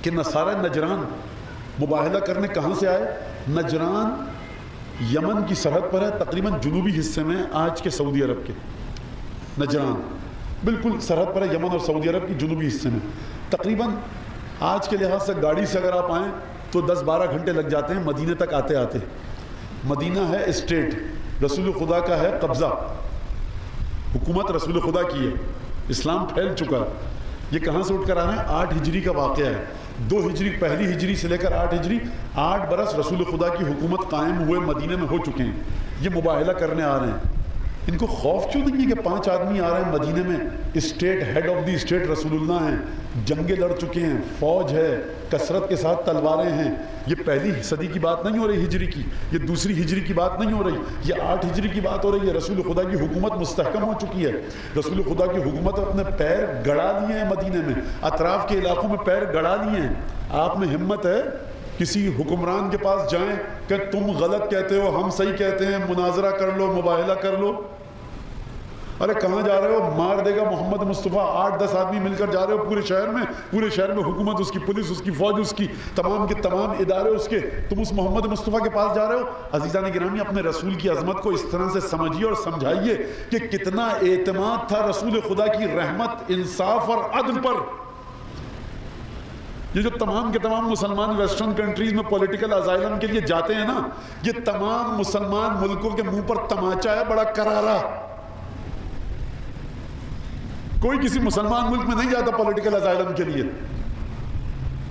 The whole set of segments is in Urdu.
کہ نصارہ نجران مباہلہ کرنے کہاں سے آئے؟ نجران یمن کی سرحد پر ہے، تقریباً جنوبی حصے میں آج کے سعودی عرب کے نجران، بالکل سرحد پر ہے یمن اور سعودی عرب کی جنوبی حصے میں. تقریباً آج کے لحاظ سے گاڑی سے اگر آپ آئیں تو 10-12 گھنٹے لگ جاتے ہیں مدینے تک آتے آتے. مدینہ ہے اسٹیٹ، رسول خدا کا ہے قبضہ، حکومت رسول خدا کی ہے، اسلام پھیل چکا ہے. یہ کہاں سے اٹھ کر آ رہے ہیں؟ 8 ہجری کا واقعہ ہے. 2 ہجری، پہلی ہجری سے لے کر 8 ہجری، 8 برس رسول خدا کی حکومت قائم ہوئے مدینے میں ہو چکے ہیں. یہ مباہلہ کرنے آ رہے ہیں. ان کو خوف کیوں نہیں ہے کہ 5 آدمی آ رہے ہیں مدینے میں، state head of the state رسول اللہ ہیں، جنگیں لڑ چکے ہیں، فوج ہے، کثرت کے ساتھ تلواریں ہیں. یہ پہلی صدی کی بات نہیں ہو رہی ہجری کی، یہ دوسری ہجری کی بات نہیں ہو رہی، یہ 8 ہجری کی بات ہو رہی ہے. رسول خدا کی حکومت مستحکم ہو چکی ہے. رسول خدا کی حکومت اپنے پیر گڑا لیے ہیں مدینے میں، اطراف کے علاقوں میں پیر گڑا لیے ہیں. آپ میں ہمت ہے کسی حکمران کے پاس جائیں کہ تم غلط کہتے ہو ہم صحیح کہتے ہیں، مناظرہ کر لو، مباہلہ کر لو؟ ارے کہاں جا رہے ہو؟ مار دے گا محمد مصطفیٰ. 8-10 آدمی مل کر جا رہے ہو پورے شہر میں حکومت اس کی، پولیس اس کی، فوج اس کی، تمام کے تمام ادارے اس کے، تم اس محمد مصطفیٰ کے پاس جا رہے ہو. عزیزان گرامی، اپنے رسول کی عظمت کو اس طرح سے سمجھیے اور سمجھائیے کہ کتنا اعتماد تھا رسول خدا کی رحمت، انصاف اور عدل پر. یہ جو تمام کے تمام مسلمان ویسٹرن کنٹریز میں پولیٹیکل ازائلم کے لیے جاتے ہیں نا، یہ تمام مسلمان ملکوں کے منہ پر تماچا ہے بڑا کرارا. کوئی کسی مسلمان ملک میں نہیں جاتا پولیٹیکل ازائلم کے لیے.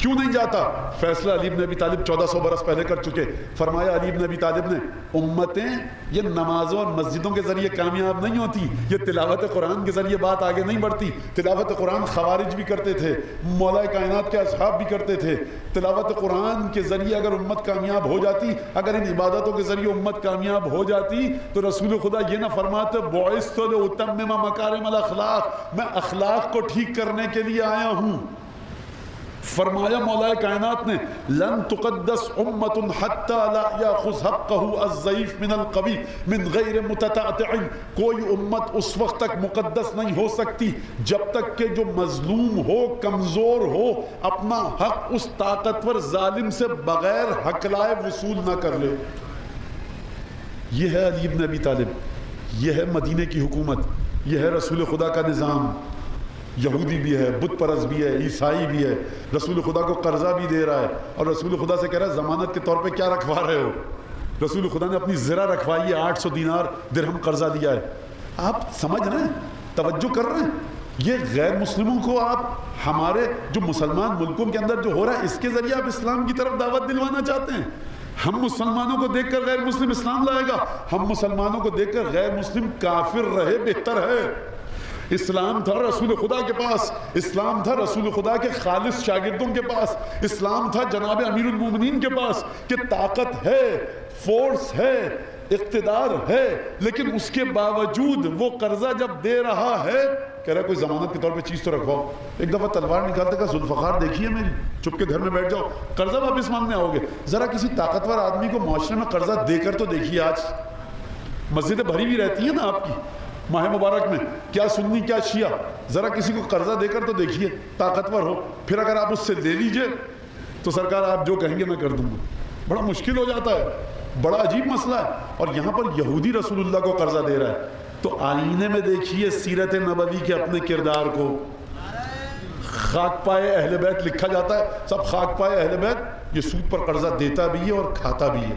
کیوں نہیں جاتا؟ فیصلہ علی بن ابی طالب 1400 برس پہلے کر چکے. فرمایا علی بن ابی طالب نے، امتیں یہ نمازوں اور مسجدوں کے ذریعے کامیاب نہیں ہوتی، یہ تلاوت قرآن کے ذریعے بات آگے نہیں بڑھتی. تلاوت قرآن خوارج بھی کرتے تھے، مولا کائنات کے اصحاب بھی کرتے تھے. تلاوت قرآن کے ذریعے اگر امت کامیاب ہو جاتی، اگر ان عبادتوں کے ذریعے امت کامیاب ہو جاتی، تو رسول خدا یہ نہ فرماتے بعثت لأتمم مکارم الاخلاق، میں اخلاق کو ٹھیک کرنے کے لیے آیا ہوں. فرمایا مولا کائنات نے، لن تقدس امت حتی لا یاخذ حقہ الضعیف من القوی من غیر متتعتع. کوئی امت اس وقت تک مقدس نہیں ہو سکتی جب تک کہ جو مظلوم ہو، کمزور ہو، اپنا حق اس طاقتور ظالم سے بغیر حق لائے وصول نہ کر لے. یہ ہے علی بن ابی طالب، یہ ہے مدینے کی حکومت، یہ ہے رسول خدا کا نظام. یہودی بھی ہے، بت پرست بھی ہے، عیسائی بھی ہے، رسول خدا کو قرضہ بھی دے رہا ہے، اور رسول خدا سے کہہ رہا ہے ضمانت کے طور پہ کیا رکھوا رہے ہو؟ رسول خدا نے اپنی زرہ رکھوائی ہے، 800 دینار درہم قرضہ دیا ہے. آپ سمجھ رہے ہیں؟ توجہ کر رہے ہیں؟ یہ غیر مسلموں کو آپ ہمارے جو مسلمان ملکوں کے اندر جو ہو رہا ہے اس کے ذریعے آپ اسلام کی طرف دعوت دلوانا چاہتے ہیں. ہم مسلمانوں کو دیکھ کر غیر مسلم اسلام لائے گا، ہم مسلمانوں کو دیکھ کر غیر مسلم کافر رہے بہتر ہے. اسلام تھا رسول خدا کے پاس، اسلام تھا رسول خدا کے خالص شاگردوں کے پاس، اسلام تھا جناب امیر المومنین کے پاس کہ طاقت ہے، فورس ہے، اقتدار ہے، لیکن اس کے باوجود وہ قرضہ جب دے رہا ہے کہہ رہا ہے کوئی ضمانت کے طور پہ چیز تو رکھواؤ. ایک دفعہ تلوار نکالتے کہا ذوالفقار دیکھیے میری، چپ کے گھر میں بیٹھ جاؤ، قرضہ واپس مانگنے آؤ گے. ذرا کسی طاقتور آدمی کو معاشرے میں قرضہ دے کر تو دیکھیے. آج مسجدیں بھری ہوئی رہتی ہیں نا آپ کی ماہ مبارک میں، کیا سنی کیا شیعہ، ذرا کسی کو قرضہ دے کر تو دیکھیے طاقتور ہو. پھر اگر آپ اس سے لے لیجئے تو سرکار آپ جو کہیں گے میں کر دوں گا. بڑا مشکل ہو جاتا ہے، بڑا عجیب مسئلہ ہے. اور یہاں پر یہودی رسول اللہ کو قرضہ دے رہا ہے. تو آئینے میں دیکھیے سیرت نبوی کے اپنے کردار کو. خاک پائے اہل بیت لکھا جاتا ہے، سب خاک پائے اہل بیت. یہ سود پر قرضہ دیتا بھی ہے اور کھاتا بھی ہے.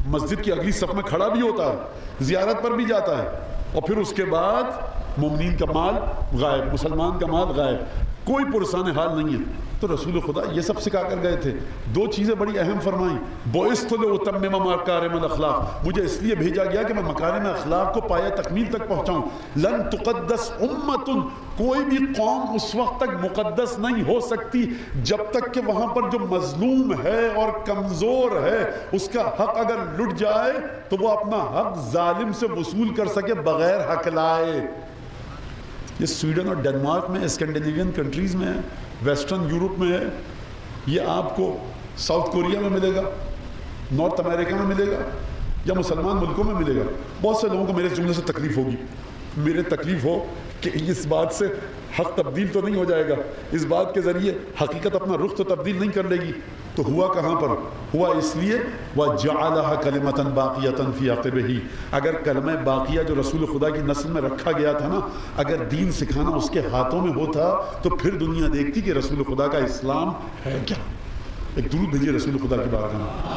مسجد کی اگلی صف میں کھڑا بھی ہوتا ہے، زیارت پر بھی جاتا ہے، اور پھر اس کے بعد مومنین کا مال غائب، مسلمان کا مال غائب، کوئی پرسان حال نہیں ہے. تو رسول خدا یہ سب سکھا کر گئے تھے. 2 چیزیں بڑی اہم فرمائیں. بعثت لأتمم مکارم الاخلاق، مجھے اس لیے بھیجا گیا کہ میں مکارم اخلاق کو پایہ تکمیل تک پہنچاؤں. لن تقدس امت، کوئی بھی قوم اس وقت تک مقدس نہیں ہو سکتی جب تک کہ وہاں پر جو مظلوم ہے اور کمزور ہے اس کا حق اگر لٹ جائے تو وہ اپنا حق ظالم سے وصول کر سکے بغیر حق لائے. یہ سویڈن اور ڈنمارک میں، اسکینڈینیوین کنٹریز میں ہے، ویسٹرن یورپ میں ہے. یہ آپ کو ساؤتھ کوریا میں ملے گا، نارتھ امریکہ میں ملے گا، یا مسلمان ملکوں میں ملے گا. بہت سے لوگوں کو میرے جملے سے تکلیف ہوگی. میرے تکلیف ہو کہ اس بات سے حق تبدیل تو نہیں ہو جائے گا، اس بات کے ذریعے حقیقت اپنا رخ تو تبدیل نہیں کر لے گی. تو ہوا کہاں پر؟ ہوا اس لیے وَجَعَلَهَا كَلِمَةً بَاقِيَةً فِي عَقِبِهِ، اگر کلمہ باقیہ جو رسول خدا کی نسل میں رکھا گیا تھا نا، اگر دین سکھانا اس کے ہاتھوں میں ہوتا تو پھر دنیا دیکھتی کہ رسول خدا کا اسلام ہے کیا. ایک درود بھیجیے رسول خدا کی بارگاہ میں.